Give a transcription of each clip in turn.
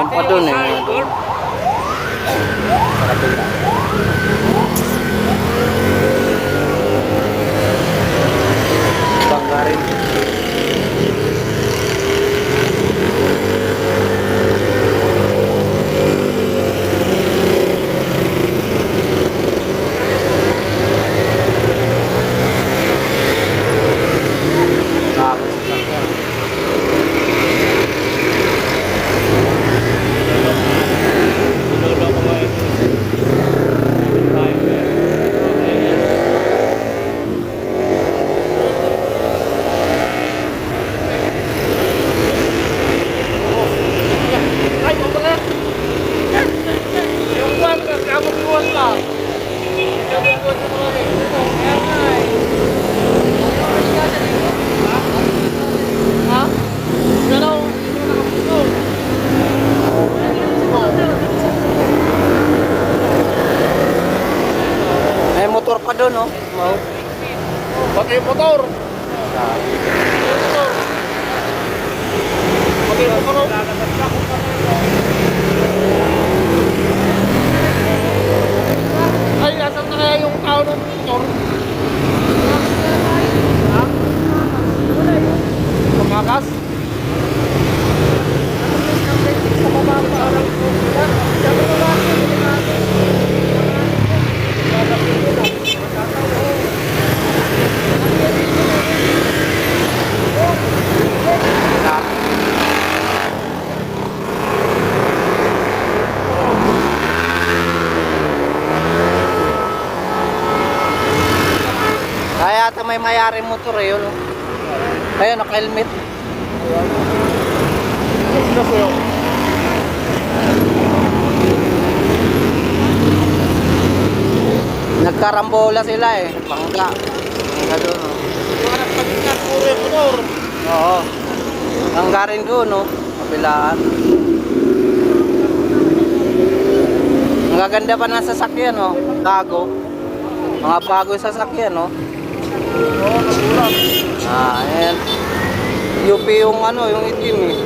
Meron pa dun eh. Doon. Sa kabila. Bangga rin. May motor pa doon, no? Mau. Pati motor. Pati motor. Ay, asan na kaya yung tao ng motor? Ha? Tumakas? Kaya ata may mayari motor eh, yun. Kaya naka-helmet. Sino po yun? Nagkarambola sila eh. Bangga. Bangga doon, no? Yung anak pagkat puro yung motor. Oo. Bangga rin doon, no? Kabilaan. Ang gaganda pa ng sasakyan, no? Bago. Mga bago yung sasakyan, no? Oo, nagulat. Ayan. UP yung ano, yung itim eh.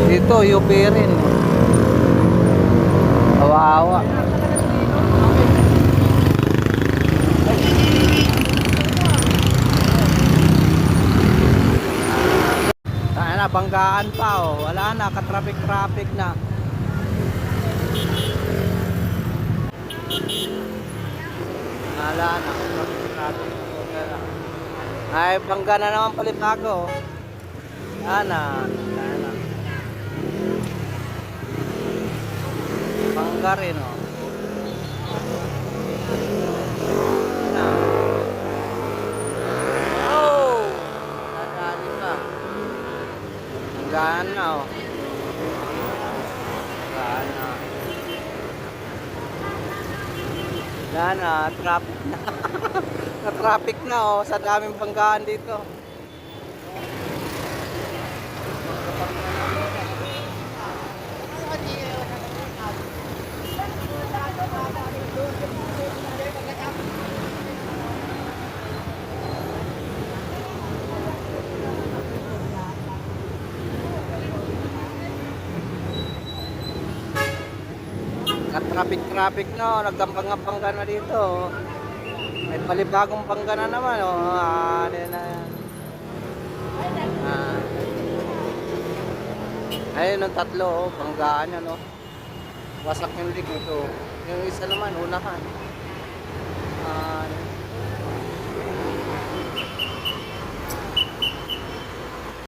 Dito, UP rin. Awa-awa. Ayan na, banggaan pa oh. Wala na, katraffic-traffic na. Wala na, katraffic-traffic na. Ay, bangga na naman Palibago. Ana, ana. Bangga rin, oh. Ana. Oh! Nadali pa. Banggaan na, oh. Banggaan na. Wala na, traffic na. Na-traffic na oh, sa daming banggaan dito. Ka-traffic na oh, nagdampang-bangga na dito. May palibagong bangga na naman oh. Ano na yan. Ayun ang tatlo oh, banggaan yan oh. Wasak yung likod oh. Yung isa naman unahan.